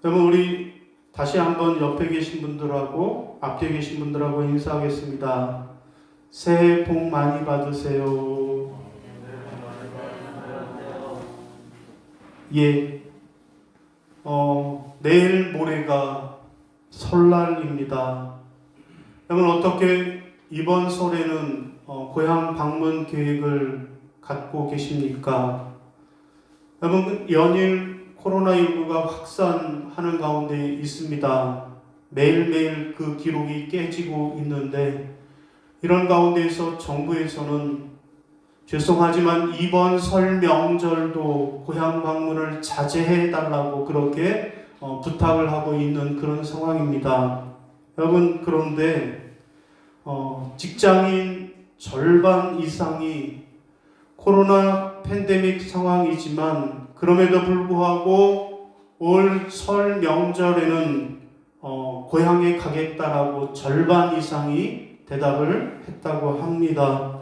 그러면 우리 다시 한번 옆에 계신 분들하고 앞에 계신 분들하고 인사하겠습니다. 새해 복 많이 받으세요. 예, 내일 모레가 설날입니다. 여러분 어떻게 이번 설에는 고향 방문 계획을 갖고 계십니까? 여러분 연일 코로나19가 확산하는 가운데 있습니다. 매일매일 그 기록이 깨지고 있는데 이런 가운데에서 정부에서는 죄송하지만 이번 설 명절도 고향 방문을 자제해 달라고 그렇게 부탁을 하고 있는 그런 상황입니다. 여러분 그런데 직장인 절반 이상이 코로나 팬데믹 상황이지만 그럼에도 불구하고 올 설 명절에는 고향에 가겠다라고 절반 이상이 대답을 했다고 합니다.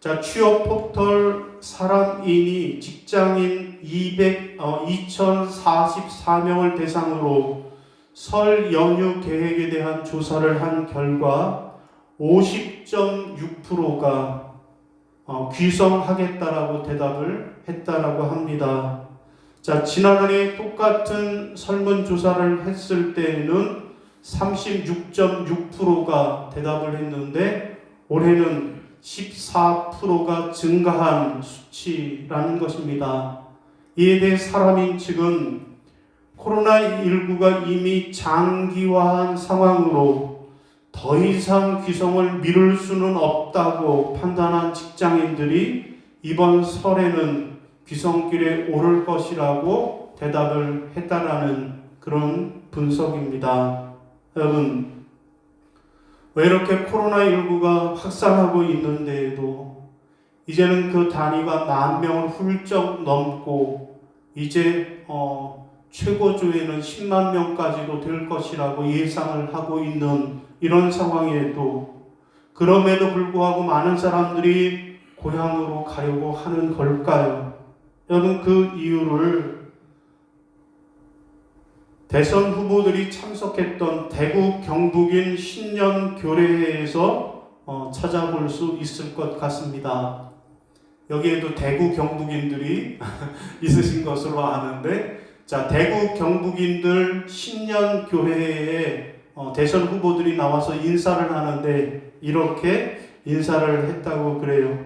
자, 취업 포털 사람인이 직장인 2044명을 대상으로 설 연휴 계획에 대한 조사를 한 결과 50.6%가 귀성하겠다라고 대답을 했다라고 합니다. 자, 지난해 똑같은 설문조사를 했을 때에는 36.6%가 대답을 했는데 올해는 14%가 증가한 수치라는 것입니다. 이에 대해 사람인 측은 코로나19가 이미 장기화한 상황으로 더 이상 귀성을 미룰 수는 없다고 판단한 직장인들이 이번 설에는 귀성길에 오를 것이라고 대답을 했다라는 그런 분석입니다. 여러분, 왜 이렇게 코로나19가 확산하고 있는데도 이제는 그 단위가 10,000명을 훌쩍 넘고 이제 최고조에는 10만 명까지도 될 것이라고 예상을 하고 있는 이런 상황에도 그럼에도 불구하고 많은 사람들이 고향으로 가려고 하는 걸까요? 여러분 그 이유를 대선 후보들이 참석했던 대구 경북인 신년 교례회에서 찾아볼 수 있을 것 같습니다. 여기에도 대구 경북인들이 있으신 것으로 아는데, 자, 대구 경북인들 신년 교례회에 대선 후보들이 나와서 인사를 하는데 이렇게 인사를 했다고 그래요.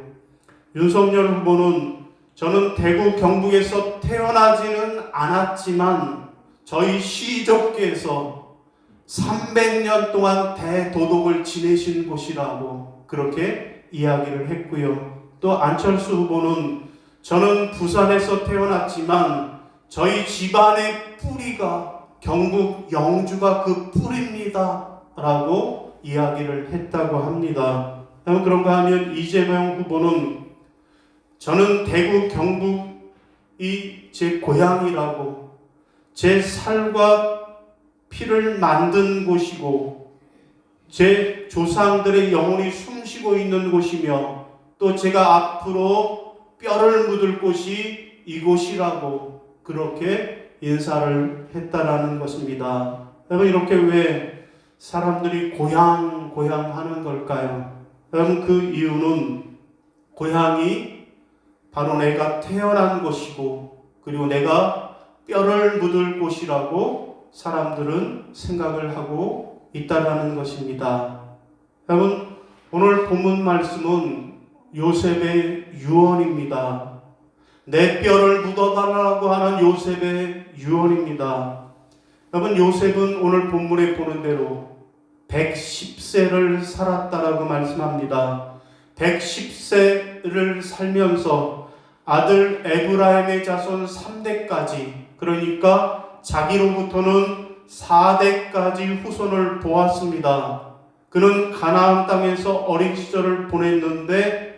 윤석열 후보는 저는 대구 경북에서 태어나지는 않았지만 저희 시족께서 300년 동안 대도독을 지내신 곳이라고 그렇게 이야기를 했고요. 또 안철수 후보는 저는 부산에서 태어났지만 저희 집안의 뿌리가 경북 영주가 그 뿌리입니다 라고 이야기를 했다고 합니다. 그런가 하면 이재명 후보는 저는 대구 경북이 제 고향이라고 제 살과 피를 만든 곳이고 제 조상들의 영혼이 숨쉬고 있는 곳이며 또 제가 앞으로 뼈를 묻을 곳이 이곳이라고 그렇게 인사를 했다라는 것입니다. 여러분 이렇게 왜 사람들이 고향 하는 걸까요? 여러분 그 이유는 고향이 바로 내가 태어난 곳이고 그리고 내가 뼈를 묻을 곳이라고 사람들은 생각을 하고 있다라는 것입니다. 여러분 오늘 본문 말씀은 요셉의 유언입니다. 내 뼈를 묻어달라고 하는 요셉의 유언입니다. 여러분 요셉은 오늘 본문에 보는 대로 110세를 살았다라고 말씀합니다. 110세를 살면서 아들 에브라임의 자손 3대까지 그러니까 자기로부터는 4대까지 후손을 보았습니다. 그는 가나안 땅에서 어린 시절을 보냈는데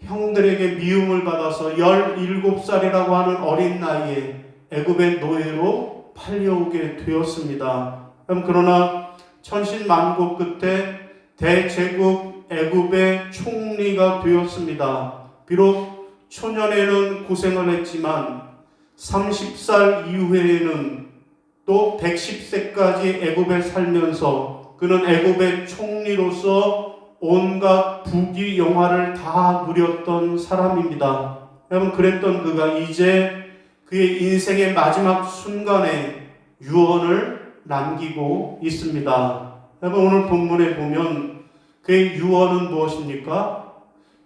형들에게 미움을 받아서 17살이라고 하는 어린 나이에 애굽의 노예로 팔려오게 되었습니다. 그러나 천신만고 끝에 대제국 애굽의 총리가 되었습니다. 비록 초년에는 고생을 했지만 30살 이후에는 또 110세까지 애굽에 살면서 그는 애굽의 총리로서 온갖 부귀 영화를 다 누렸던 사람입니다. 여러분, 그랬던 그가 이제 그의 인생의 마지막 순간에 유언을 남기고 있습니다. 여러분, 오늘 본문에 보면 그의 유언은 무엇입니까?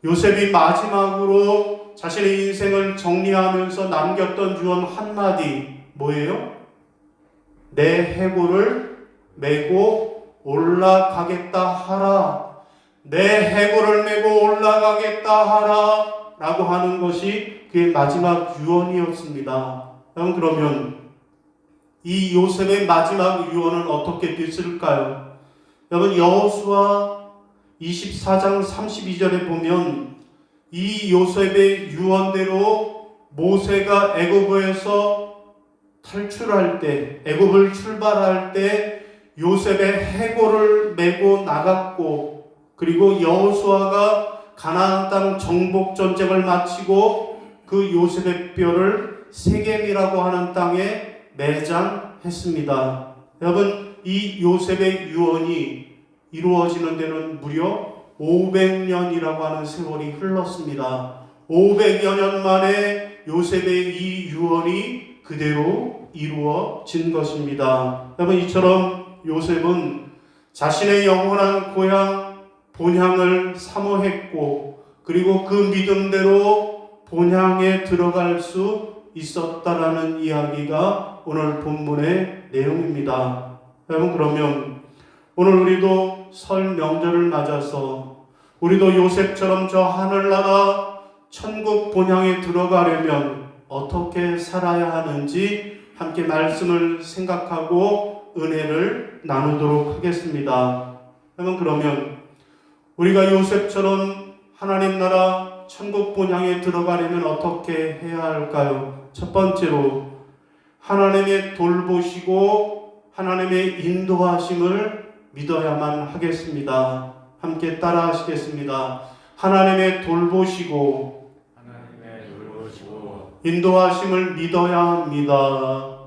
요셉이 마지막으로 자신의 인생을 정리하면서 남겼던 유언 한마디 뭐예요? 내 해골을 메고 올라가겠다 하라. 내 해골을 메고 올라가겠다 하라 라고 하는 것이 그의 마지막 유언이었습니다. 그러면 이 요셉의 마지막 유언은 어떻게 됐을까요? 여러분, 여호수아 24장 32절에 보면 이 요셉의 유언대로 모세가 애굽에서 탈출할 때, 애굽을 출발할 때 요셉의 해골을 메고 나갔고, 그리고 여호수아가 가나안 땅 정복 전쟁을 마치고 그 요셉의 뼈를 세겜이라고 하는 땅에 매장했습니다. 여러분, 이 요셉의 유언이 이루어지는 데는 무려 500년이라고 하는 세월이 흘렀습니다. 500여 년 만에 요셉의 이 유언이 그대로 이루어진 것입니다. 여러분, 이처럼 요셉은 자신의 영원한 고향 본향을 사모했고, 그리고 그 믿음대로 본향에 들어갈 수 있었다라는 이야기가 오늘 본문의 내용입니다. 여러분, 그러면 오늘 우리도 설 명절을 맞아서 우리도 요셉처럼 저 하늘나라 천국 본향에 들어가려면 어떻게 살아야 하는지 함께 말씀을 생각하고 은혜를 나누도록 하겠습니다. 여러분, 그러면 우리가 요셉처럼 하나님 나라 천국 본향에 들어가려면 어떻게 해야 할까요? 첫 번째로 하나님의 돌보시고 하나님의 인도하심을 믿어야만 하겠습니다. 함께 따라 하시겠습니다. 하나님의 돌보시고 인도하심을 믿어야 합니다.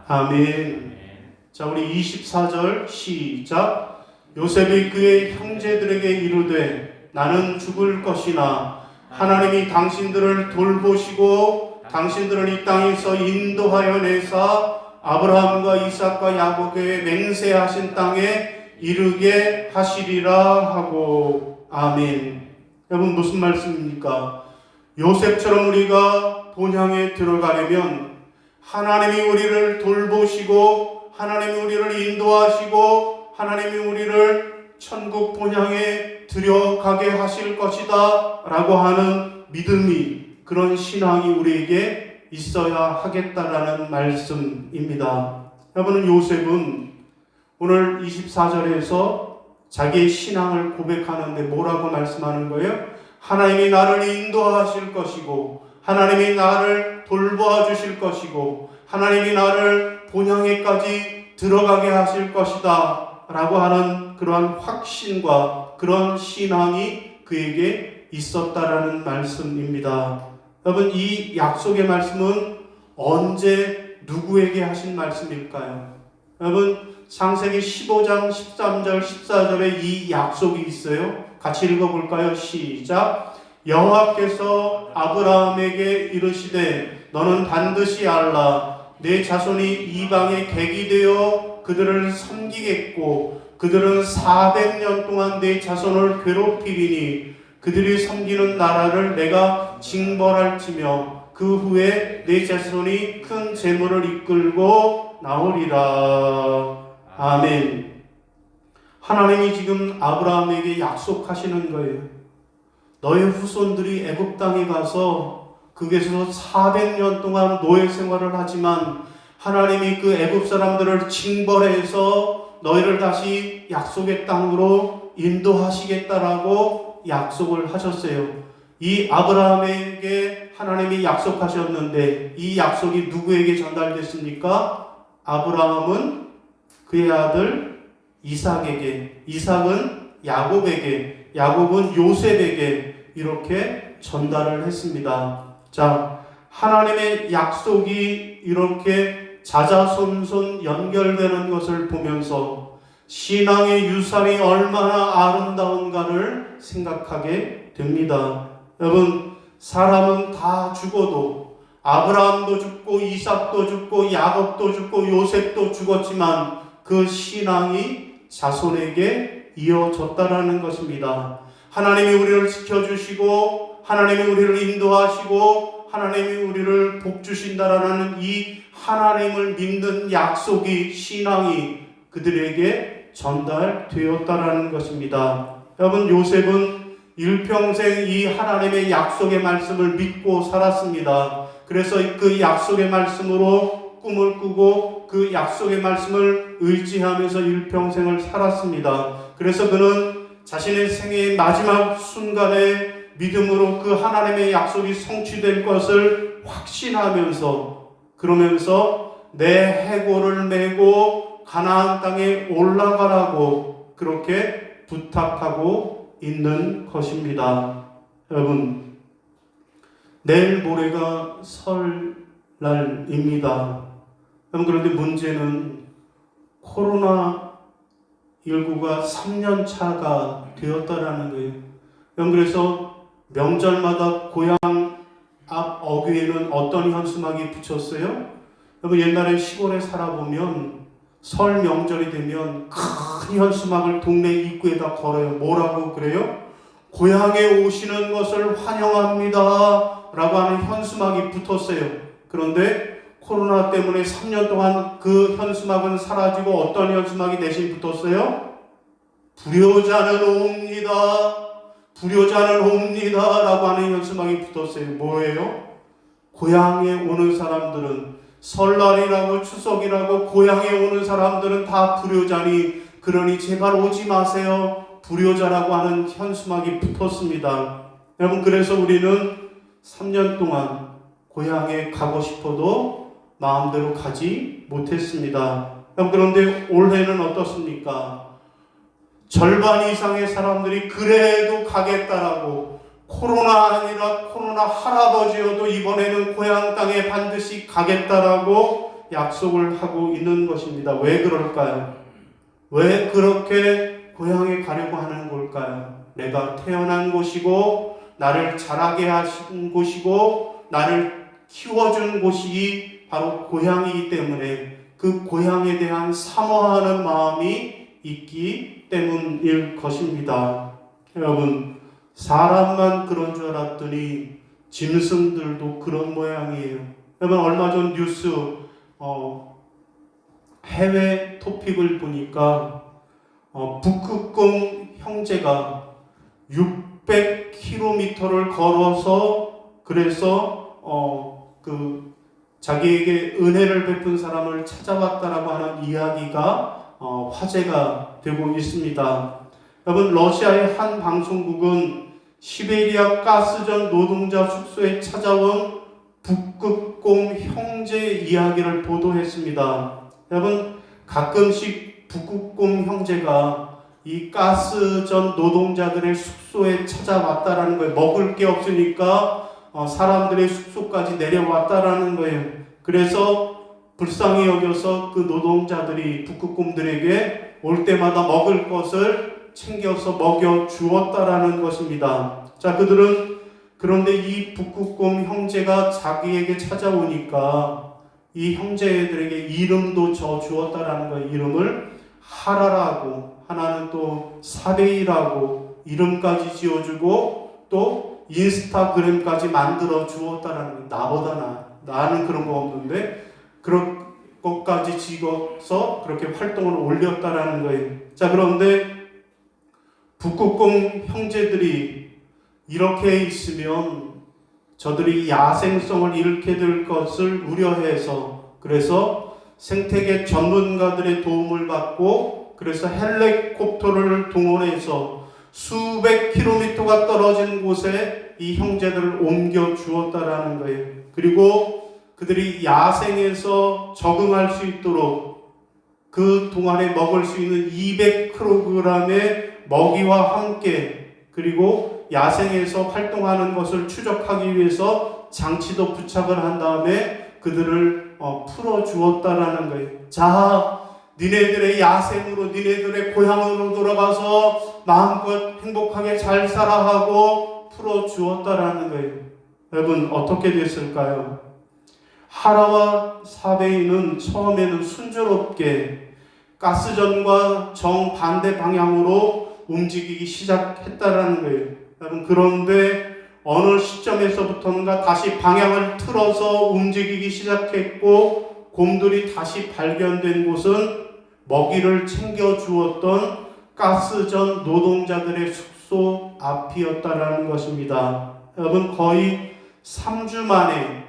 아멘. 자, 우리 24절 시작. 요셉이 그의 형제들에게 이르되 나는 죽을 것이나 하나님이 당신들을 돌보시고 당신들을 이 땅에서 인도하여 내사 아브라함과 이삭과 야곱에게 맹세하신 땅에 이르게 하시리라 하고. 아멘. 여러분, 무슨 말씀입니까? 요셉처럼 우리가 본향에 들어가려면 하나님이 우리를 돌보시고 하나님이 우리를 인도하시고 하나님이 우리를 천국 본향에 들여가게 하실 것이다 라고 하는 믿음이, 그런 신앙이 우리에게 있어야 하겠다라는 말씀입니다. 여러분, 요셉은 오늘 24절에서 자기의 신앙을 고백하는데 뭐라고 말씀하는 거예요? 하나님이 나를 인도하실 것이고 하나님이 나를 돌보아 주실 것이고 하나님이 나를 본향에까지 들어가게 하실 것이다 라고 하는 그러한 확신과 그런 신앙이 그에게 있었다라는 말씀입니다. 여러분, 이 약속의 말씀은 언제 누구에게 하신 말씀일까요? 여러분, 창세기 15장 13절 14절에 이 약속이 있어요. 같이 읽어볼까요? 시작. 여호와께서 아브라함에게 이르시되 너는 반드시 알라. 내 자손이 이방의 객이 되어 그들을 섬기겠고 그들은 400년 동안 내 자손을 괴롭히리니 그들이 섬기는 나라를 내가 징벌할지며 그 후에 내 자손이 큰 재물을 이끌고 나오리라. 아멘. 하나님이 지금 아브라함에게 약속하시는 거예요. 너의 후손들이 애굽 땅에 가서 거기에서 400년 동안 노예 생활을 하지만 하나님이 그 애굽 사람들을 징벌해서 너희를 다시 약속의 땅으로 인도하시겠다라고 약속을 하셨어요. 이 아브라함에게 하나님이 약속하셨는데 이 약속이 누구에게 전달됐습니까? 아브라함은 그의 아들 이삭에게, 이삭은 야곱에게, 야곱은 요셉에게 이렇게 전달을 했습니다. 자, 하나님의 약속이 이렇게 자자손손 연결되는 것을 보면서 신앙의 유산이 얼마나 아름다운가를 생각하게 됩니다. 여러분, 사람은 다 죽어도 아브라함도 죽고 이삭도 죽고 야곱도 죽고 요셉도 죽었지만 그 신앙이 자손에게 이어졌다라는 것입니다. 하나님이 우리를 지켜주시고 하나님이 우리를 인도하시고 하나님이 우리를 복주신다라는 이 하나님을 믿는 약속이 신앙이 그들에게 전달되었다라는 것입니다. 여러분, 요셉은 일평생 이 하나님의 약속의 말씀을 믿고 살았습니다. 그래서 그 약속의 말씀으로 꿈을 꾸고 그 약속의 말씀을 의지하면서 일평생을 살았습니다. 그래서 그는 자신의 생애의 마지막 순간에 믿음으로 그 하나님의 약속이 성취될 것을 확신하면서 그러면서 내 해골을 메고 가나안 땅에 올라가라고 그렇게 부탁하고 있는 것입니다. 여러분, 내일 모레가 설날입니다. 그런데 문제는 코로나19가 3년 차가 되었다라는 거예요. 그래서 명절마다 고향 앞 어귀에는 어떤 현수막이 붙였어요? 여러분, 옛날에 시골에 살아보면 설 명절이 되면 큰 현수막을 동네 입구에다 걸어요. 뭐라고 그래요? 고향에 오시는 것을 환영합니다 라고 하는 현수막이 붙었어요. 그런데 코로나 때문에 3년 동안 그 현수막은 사라지고 어떤 현수막이 대신 붙었어요? 불효자는 옵니다. 불효자는 옵니다 라고 하는 현수막이 붙었어요. 뭐예요? 고향에 오는 사람들은 설날이라고 추석이라고 고향에 오는 사람들은 다 불효자니 그러니 제발 오지 마세요. 불효자라고 하는 현수막이 붙었습니다. 여러분, 그래서 우리는 3년 동안 고향에 가고 싶어도 마음대로 가지 못했습니다. 그런데 올해는 어떻습니까? 절반 이상의 사람들이 그래도 가겠다라고, 코로나 아니라 코로나 할아버지여도 이번에는 고향 땅에 반드시 가겠다라고 약속을 하고 있는 것입니다. 왜 그럴까요? 왜 그렇게 고향에 가려고 하는 걸까요? 내가 태어난 곳이고 나를 자라게 하신 곳이고 나를 키워준 곳이 바로 고향이기 때문에 그 고향에 대한 사모하는 마음이 있기 때문일 것입니다. 여러분, 사람만 그런 줄 알았더니 짐승들도 그런 모양이에요. 여러분, 얼마 전 뉴스 해외 토픽을 보니까 북극곰 형제가 600km를 걸어서 그래서 자기에게 은혜를 베푼 사람을 찾아왔다라고 하는 이야기가 화제가 되고 있습니다. 여러분, 러시아의 한 방송국은 시베리아 가스전 노동자 숙소에 찾아온 북극곰 형제 이야기를 보도했습니다. 여러분, 가끔씩 북극곰 형제가 이 가스전 노동자들의 숙소에 찾아왔다라는 거예요. 먹을 게 없으니까 사람들의 숙소까지 내려왔다라는 거예요. 그래서 불쌍히 여겨서 그 노동자들이 북극곰들에게 올 때마다 먹을 것을 챙겨서 먹여 주었다라는 것입니다. 자, 그런데 이 북극곰 형제가 자기에게 찾아오니까 이 형제들에게 이름도 주었다라는 거예요. 이름을 하라라고, 하나는 또 사베이라고 이름까지 지어주고 또 인스타그램까지 만들어 주었다라는 거예요. 나는 그런 거 없는데 그런 것까지 찍어서 그렇게 활동을 올렸다라는 거예요. 자, 그런데 북극곰 형제들이 이렇게 있으면 저들이 야생성을 잃게 될 것을 우려해서 그래서 생태계 전문가들의 도움을 받고 그래서 헬리콥터를 동원해서 수백 킬로미터가 떨어진 곳에 이 형제들을 옮겨 주었다라는 거예요. 그리고 그들이 야생에서 적응할 수 있도록 그 동안에 먹을 수 있는 200kg의 먹이와 함께 그리고 야생에서 활동하는 것을 추적하기 위해서 장치도 부착을 한 다음에 그들을 풀어주었다라는 거예요. 자, 니네들의 야생으로, 니네들의 고향으로 돌아가서 마음껏 행복하게 잘 살아 하고 풀어주었다라는 거예요. 여러분, 어떻게 됐을까요? 하라와 사베이는 처음에는 순조롭게 가스전과 정반대 방향으로 움직이기 시작했다라는 거예요. 여러분, 그런데 어느 시점에서부터인가 다시 방향을 틀어서 움직이기 시작했고, 곰들이 다시 발견된 곳은 먹이를 챙겨주었던 가스전 노동자들의 숙소 앞이었다라는 것입니다. 여러분, 거의 3주 만에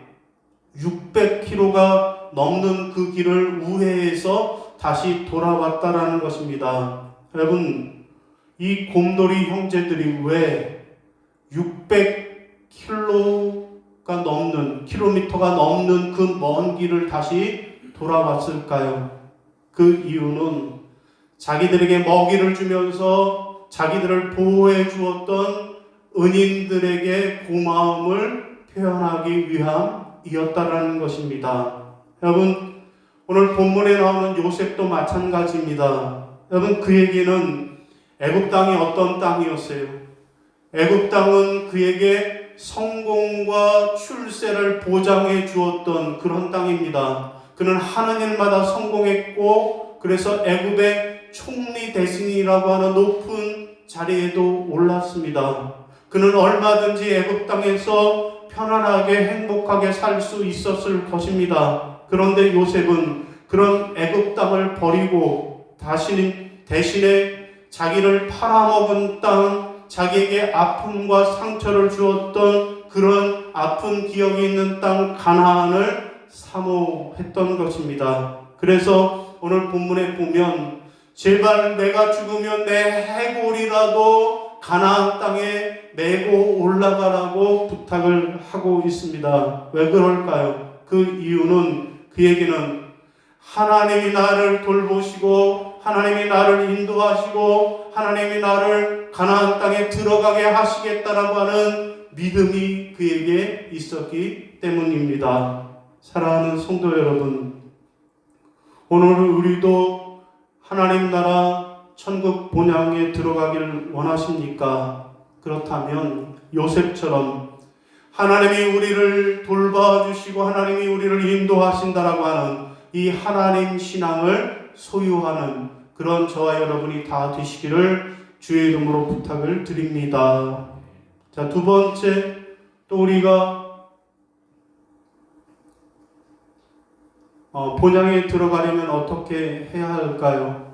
600km가 넘는 그 길을 우회해서 다시 돌아왔다라는 것입니다. 여러분, 이 곰돌이 형제들이 왜 600km가 넘는 그 먼 길을 다시 돌아왔을까요? 그 이유는 자기들에게 먹이를 주면서 자기들을 보호해 주었던 은인들에게 고마움을 표현하기 위함이었다라는 것입니다. 여러분, 오늘 본문에 나오는 요셉도 마찬가지입니다. 여러분, 그에게는 애굽 땅이 어떤 땅이었어요? 애굽 땅은 그에게 성공과 출세를 보장해 주었던 그런 땅입니다. 그는 하는 일마다 성공했고, 그래서 애굽의 총리 대신이라고 하는 높은 자리에도 올랐습니다. 그는 얼마든지 애굽 땅에서 편안하게 행복하게 살 수 있었을 것입니다. 그런데 요셉은 그런 애굽 땅을 버리고 대신에 자기를 팔아먹은 땅, 자기에게 아픔과 상처를 주었던 그런 아픈 기억이 있는 땅 가나안을 사모했던 것입니다. 그래서 오늘 본문에 보면 제발 내가 죽으면 내 해골이라도 가나안 땅에 메고 올라가라고 부탁을 하고 있습니다. 왜 그럴까요? 그 이유는 그에게는 하나님이 나를 돌보시고 하나님이 나를 인도하시고 하나님이 나를 가나안 땅에 들어가게 하시겠다라고 하는 믿음이 그에게 있었기 때문입니다. 사랑하는 성도 여러분, 오늘 우리도 하나님 나라 천국 본향에 들어가기를 원하십니까? 그렇다면 요셉처럼 하나님이 우리를 돌봐주시고 하나님이 우리를 인도하신다라고 하는 이 하나님 신앙을 소유하는 그런 저와 여러분이 다 되시기를 주의 이름으로 부탁을 드립니다. 자, 두 번째, 또 우리가 본향에 들어가려면 어떻게 해야 할까요?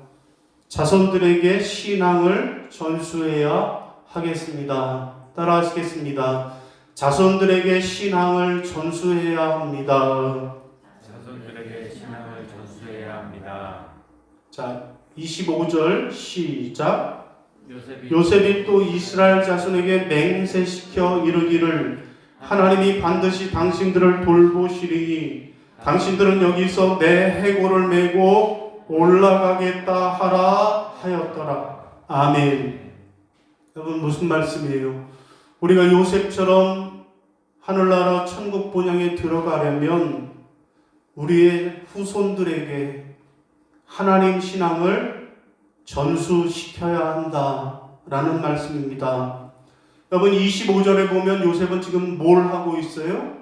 자손들에게 신앙을 전수해야 하겠습니다. 따라하시겠습니다. 자손들에게 신앙을 전수해야 합니다. 자손들에게 신앙을 전수해야 합니다. 자, 25절 시작. 요셉이 또 이스라엘 자손에게 맹세시켜 이르기를 하나님이 반드시 당신들을 돌보시리니 당신들은 여기서 내 해골을 메고 올라가겠다 하라 하였더라. 아멘. 여러분, 무슨 말씀이에요? 우리가 요셉처럼 하늘나라 천국 본향에 들어가려면 우리의 후손들에게 하나님 신앙을 전수시켜야 한다라는 말씀입니다. 여러분, 25절에 보면 요셉은 지금 뭘 하고 있어요?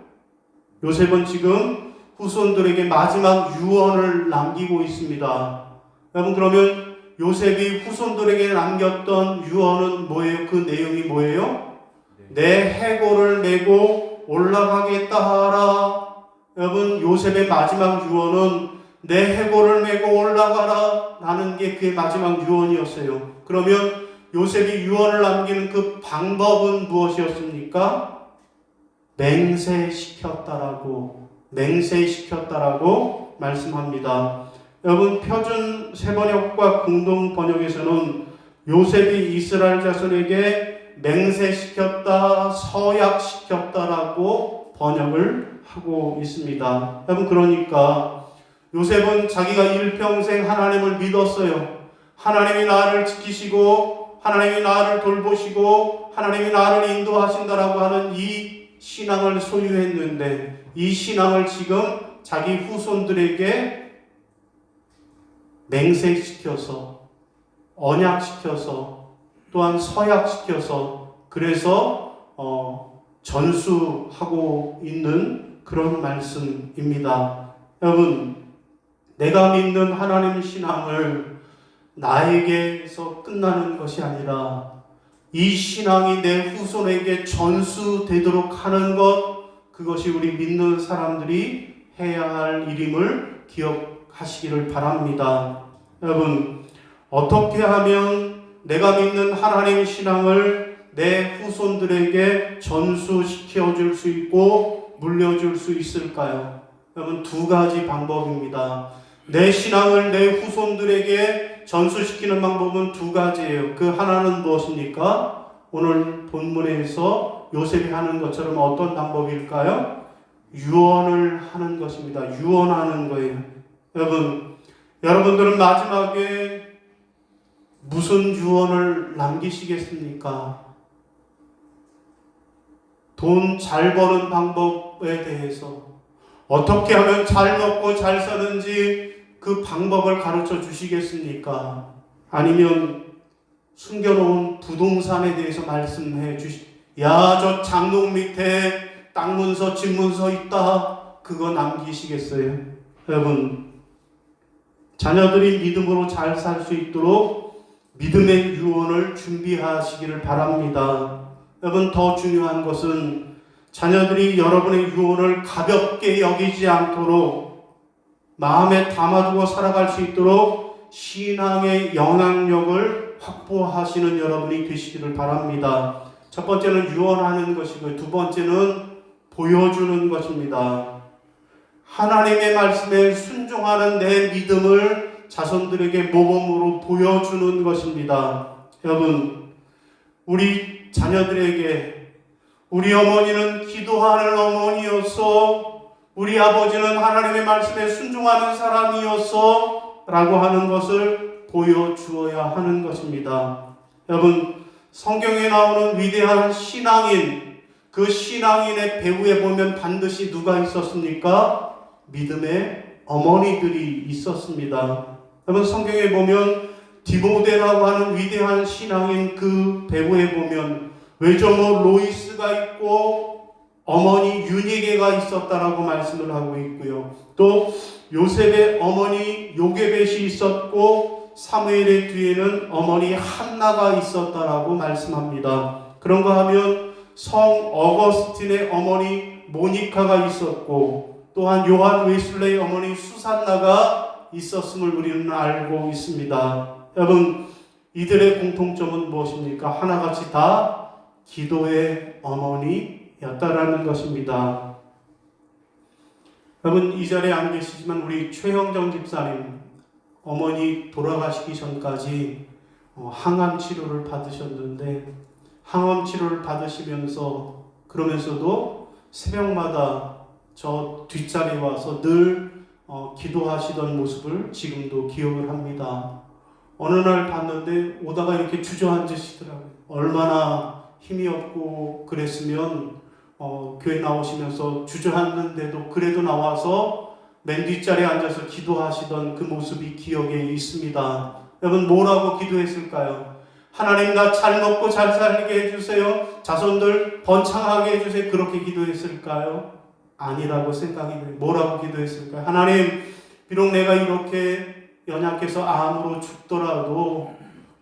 요셉은 지금 후손들에게 마지막 유언을 남기고 있습니다. 여러분, 그러면 요셉이 후손들에게 남겼던 유언은 뭐예요? 그 내용이 뭐예요? 내 해골을 메고 올라가겠다 하라. 여러분, 요셉의 마지막 유언은 내 해골을 메고 올라가라 라는 게 그의 마지막 유언이었어요. 그러면 요셉이 유언을 남기는 그 방법은 무엇이었습니까? 맹세시켰다라고 말씀합니다. 여러분, 표준 세번역과 공동 번역에서는 요셉이 이스라엘 자손에게 맹세시켰다, 서약시켰다라고 번역을 하고 있습니다. 여러분, 그러니까 요셉은 자기가 일평생 하나님을 믿었어요. 하나님이 나를 지키시고 하나님이 나를 돌보시고 하나님이 나를 인도하신다라고 하는 이 신앙을 소유했는데 이 신앙을 지금 자기 후손들에게 맹세시켜서 언약시켜서 또한 서약시켜서 그래서 전수하고 있는 그런 말씀입니다. 여러분, 내가 믿는 하나님 신앙을 나에게서 끝나는 것이 아니라 이 신앙이 내 후손에게 전수되도록 하는 것, 그것이 우리 믿는 사람들이 해야 할 일임을 기억하시기를 바랍니다. 여러분, 어떻게 하면 내가 믿는 하나님 신앙을 내 후손들에게 전수시켜 줄 수 있고 물려줄 수 있을까요? 여러분, 두 가지 방법입니다. 내 신앙을 내 후손들에게 전수시키는 방법은 두 가지예요. 그 하나는 무엇입니까? 오늘 본문에서 요셉이 하는 것처럼 어떤 방법일까요? 유언을 하는 것입니다. 유언하는 거예요. 여러분들은 마지막에 무슨 유언을 남기시겠습니까? 돈 잘 버는 방법에 대해서 어떻게 하면 잘 먹고 잘 사는지 그 방법을 가르쳐 주시겠습니까? 아니면 숨겨놓은 부동산에 대해서 말씀해 야, 저 장롱 밑에 땅 문서, 집 문서 있다. 그거 남기시겠어요? 여러분, 자녀들이 믿음으로 잘 살 수 있도록 믿음의 유언을 준비하시기를 바랍니다. 여러분, 더 중요한 것은 자녀들이 여러분의 유언을 가볍게 여기지 않도록 마음에 담아두고 살아갈 수 있도록 신앙의 영향력을 확보하시는 여러분이 되시기를 바랍니다. 첫 번째는 유언하는 것이고 두 번째는 보여주는 것입니다. 하나님의 말씀에 순종하는 내 믿음을 자손들에게 모범으로 보여주는 것입니다. 여러분, 우리 자녀들에게 우리 어머니는 기도하는 어머니였어, 우리 아버지는 하나님의 말씀에 순종하는 사람이었어 라고 하는 것을 보여주어야 하는 것입니다. 여러분, 성경에 나오는 위대한 신앙인, 그 신앙인의 배후에 보면 반드시 누가 있었습니까? 믿음의 어머니들이 있었습니다. 여러분, 성경에 보면 디모데라고 하는 위대한 신앙인 그 배후에 보면 외조모 로이스가 있고 어머니 유니게가 있었다라고 말씀을 하고 있고요. 또 요셉의 어머니 요게벳이 있었고 사무엘의 뒤에는 어머니 한나가 있었다라고 말씀합니다. 그런가 하면 성 어거스틴의 어머니 모니카가 있었고 또한 요한 웨슬레의 어머니 수산나가 있었음을 우리는 알고 있습니다. 여러분, 이들의 공통점은 무엇입니까? 하나같이 다 기도의 어머니였다라는 것입니다. 여러분, 이 자리에 안 계시지만 우리 최형정 집사님 어머니 돌아가시기 전까지 항암 치료를 받으셨는데 항암 치료를 받으시면서 그러면서도 새벽마다 저 뒷자리에 와서 늘 기도하시던 모습을 지금도 기억을 합니다. 어느 날 봤는데 오다가 이렇게 주저앉으시더라고요. 얼마나 힘이 없고 그랬으면 교회 나오시면서 주저앉는데도 그래도 나와서 맨 뒷자리에 앉아서 기도하시던 그 모습이 기억에 있습니다. 여러분, 뭐라고 기도했을까요? 하나님, 나 잘 먹고 잘 살게 해주세요. 자손들 번창하게 해주세요. 그렇게 기도했을까요? 아니라고 생각이 돼요. 뭐라고 기도했을까요? 하나님, 비록 내가 이렇게 연약해서 암으로 죽더라도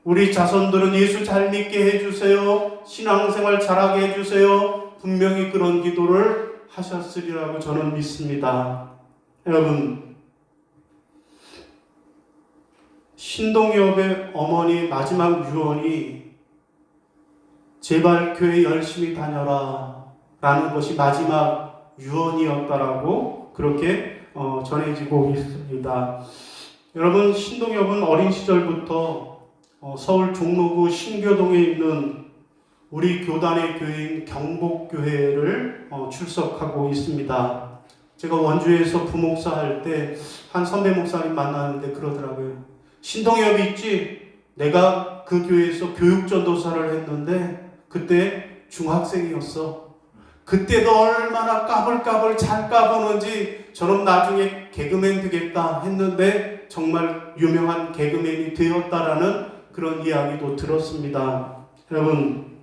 우리 자손들은 예수 잘 믿게 해주세요. 신앙생활 잘하게 해주세요. 분명히 그런 기도를 하셨으리라고 저는 믿습니다. 여러분, 신동엽의 어머니의 마지막 유언이 제발 교회 열심히 다녀라 라는 것이 마지막 유언이었다라고 그렇게 전해지고 있습니다. 여러분, 신동엽은 어린 시절부터 서울 종로구 신교동에 있는 우리 교단의 교회인 경복교회를 출석하고 있습니다. 제가 원주에서 부목사 할 때 한 선배 목사님 만나는데 그러더라고요. 신동엽이 있지? 내가 그 교회에서 교육전도사를 했는데 그때 중학생이었어. 그때도 얼마나 까불까불 잘 까부는지 저는 나중에 개그맨 되겠다 했는데 정말 유명한 개그맨이 되었다라는 그런 이야기도 들었습니다. 여러분,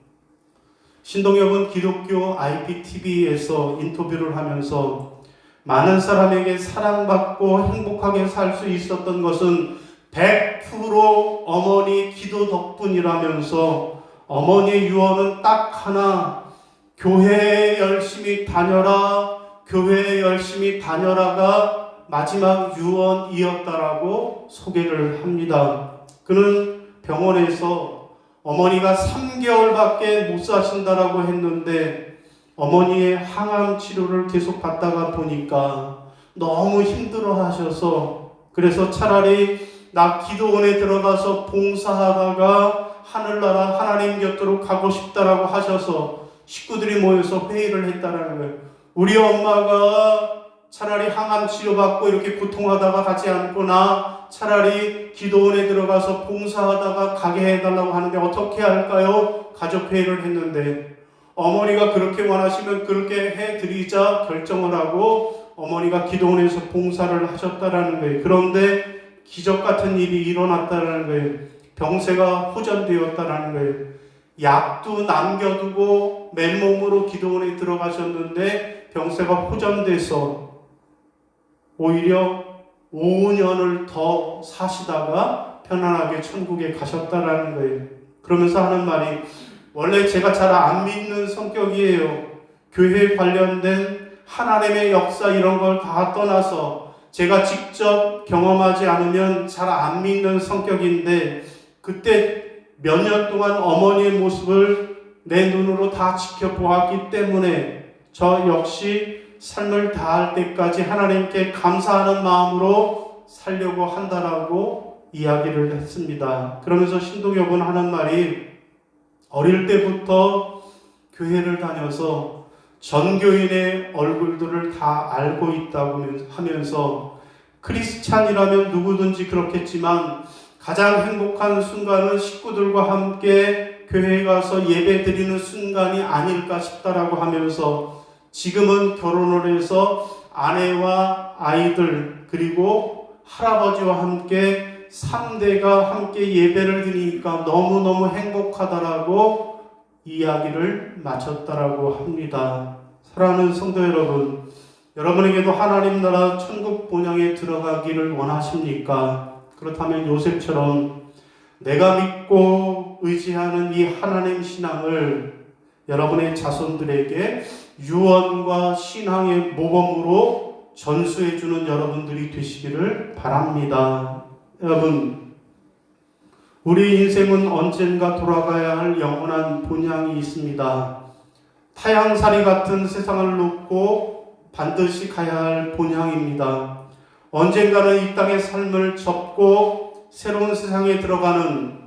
신동엽은 기독교 IPTV에서 인터뷰를 하면서 많은 사람에게 사랑받고 행복하게 살 수 있었던 것은 100% 어머니 기도 덕분이라면서 어머니의 유언은 딱 하나, 교회에 열심히 다녀라, 교회에 열심히 다녀라가 마지막 유언이었다라고 소개를 합니다. 그는 병원에서 어머니가 3개월밖에 못 사신다라고 했는데 어머니의 항암 치료를 계속 받다가 보니까 너무 힘들어 하셔서 그래서 차라리 나 기도원에 들어가서 봉사하다가 하늘나라 하나님 곁으로 가고 싶다라고 하셔서 식구들이 모여서 회의를 했다라는 거예요. 우리 엄마가 차라리 항암 치료받고 이렇게 고통하다가 가지 않거나 차라리 기도원에 들어가서 봉사하다가 가게 해달라고 하는데 어떻게 할까요? 가족회의를 했는데 어머니가 그렇게 원하시면 그렇게 해드리자 결정을 하고 어머니가 기도원에서 봉사를 하셨다라는 거예요. 그런데 기적 같은 일이 일어났다라는 거예요. 병세가 호전되었다라는 거예요. 약도 남겨두고 맨몸으로 기도원에 들어가셨는데 병세가 호전돼서 오히려 5년을 더 사시다가 편안하게 천국에 가셨다라는 거예요. 그러면서 하는 말이 원래 제가 잘 안 믿는 성격이에요. 교회에 관련된 하나님의 역사 이런 걸 다 떠나서 제가 직접 경험하지 않으면 잘 안 믿는 성격인데 그때 몇 년 동안 어머니의 모습을 내 눈으로 다 지켜보았기 때문에 저 역시 삶을 다할 때까지 하나님께 감사하는 마음으로 살려고 한다라고 이야기를 했습니다. 그러면서 신동엽은 하는 말이 어릴 때부터 교회를 다녀서 전교인의 얼굴들을 다 알고 있다고 하면서 크리스찬이라면 누구든지 그렇겠지만 가장 행복한 순간은 식구들과 함께 교회에 가서 예배 드리는 순간이 아닐까 싶다라고 하면서 지금은 결혼을 해서 아내와 아이들 그리고 할아버지와 함께 3대가 함께 예배를 드리니까 너무너무 행복하다라고 이야기를 마쳤다라고 합니다. 사랑하는 성도 여러분, 여러분에게도 하나님 나라 천국 본향에 들어가기를 원하십니까? 그렇다면 요셉처럼 내가 믿고 의지하는 이 하나님 신앙을 여러분의 자손들에게 유언과 신앙의 모범으로 전수해주는 여러분들이 되시기를 바랍니다. 여러분, 우리 인생은 언젠가 돌아가야 할 영원한 본향이 있습니다. 타향살이 같은 세상을 놓고 반드시 가야 할 본향입니다. 언젠가는 이 땅의 삶을 접고 새로운 세상에 들어가는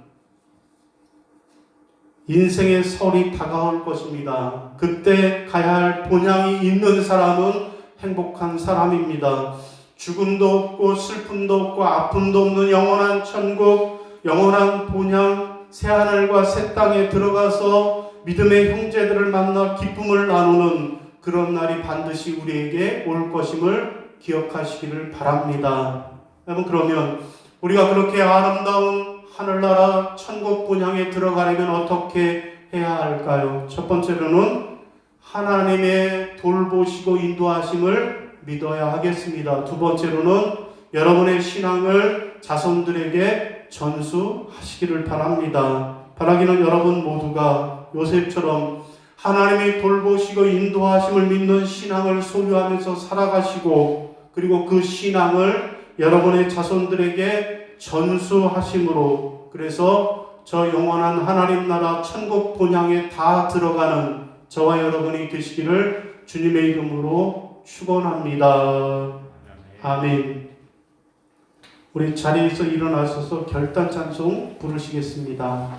인생의 설이 다가올 것입니다. 그때 가야 할 본향이 있는 사람은 행복한 사람입니다. 죽음도 없고 슬픔도 없고 아픔도 없는 영원한 천국, 영원한 본향, 새하늘과 새 땅에 들어가서 믿음의 형제들을 만나 기쁨을 나누는 그런 날이 반드시 우리에게 올 것임을 기억하시기를 바랍니다. 여러분, 그러면 우리가 그렇게 아름다운 하늘나라 천국 본향에 들어가려면 어떻게 해야 할까요? 첫 번째로는 하나님의 돌보시고 인도하심을 믿어야 하겠습니다. 두 번째로는 여러분의 신앙을 자손들에게 전수하시기를 바랍니다. 바라기는 여러분 모두가 요셉처럼 하나님이 돌보시고 인도하심을 믿는 신앙을 소유하면서 살아가시고 그리고 그 신앙을 여러분의 자손들에게 전수하심으로 그래서 저 영원한 하나님 나라 천국 본향에 다 들어가는 저와 여러분이 되시기를 주님의 이름으로 축원합니다. 아멘. 우리 자리에서 일어나셔서 결단 찬송 부르시겠습니다.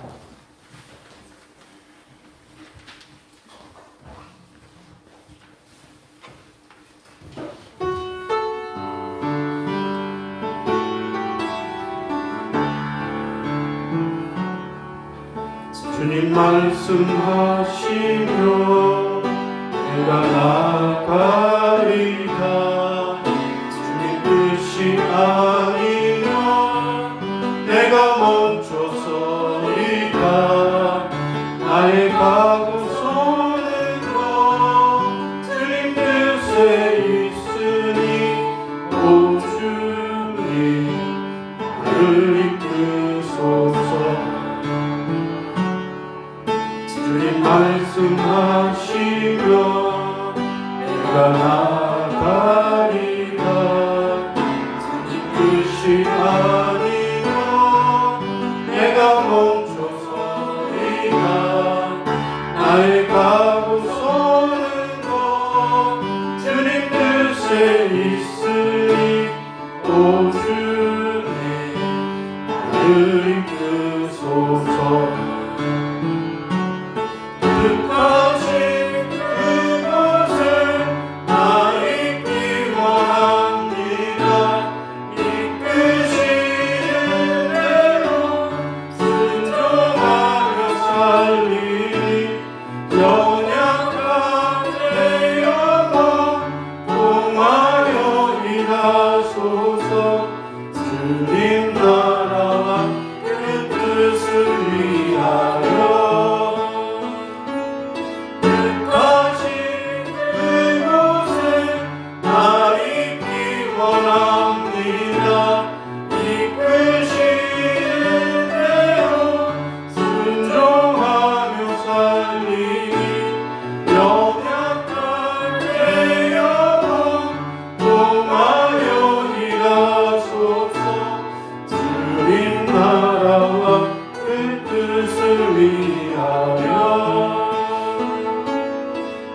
주님 말씀하시며 내가 나가리다. 주님 뜻이 아니면 내가 멈춰서리다. 나의 가고 서는 것 주님 뜻에 있으니 오 주님 나를 이끄소서. 주님 말씀하시면 내가 나가리다. 주님 뜻이 아니면 내가 멈춰서리다. 나의 가고 서는 것 주님 뜻에 있으니 오 주님 나를 이끄소서. 끝까지 그곳에 나 있기 원합니다. 이끄시는 대로 순종하며 살리니 연약한 내 영혼 통하여 일하소서. 주님 나라와 그 뜻을 위하여 끝까지 그곳에 나 있기 원합니다. 이끄시는 대로 순종하며 살리니 연약한 내 영혼 통하여 일하소서. 주님 나라와 그 뜻을 위하여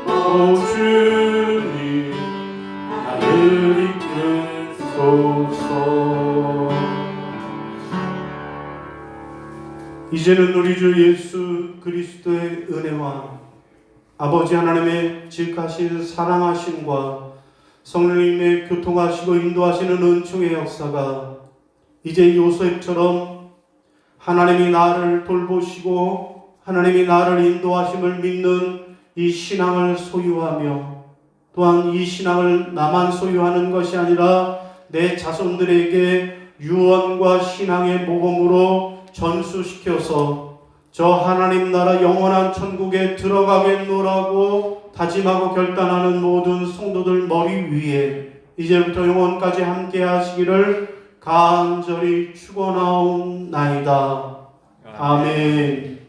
오 주님 나를 이끄소서. 이제는 우리 주 예수 그리스도의 은혜와 아버지 하나님의 지극하신 사랑하심과 성령님의 교통하시고 인도하시는 은총의 역사가 이제 요셉처럼 하나님이 나를 돌보시고 하나님이 나를 인도하심을 믿는 이 신앙을 소유하며 또한 이 신앙을 나만 소유하는 것이 아니라 내 자손들에게 유언과 신앙의 모범으로 전수시켜서 저 하나님 나라 영원한 천국에 들어가겠노라고 다짐하고 결단하는 모든 성도들 머리 위에 이제부터 영원까지 함께 하시기를 간절히 축원하옵나이다. 아멘.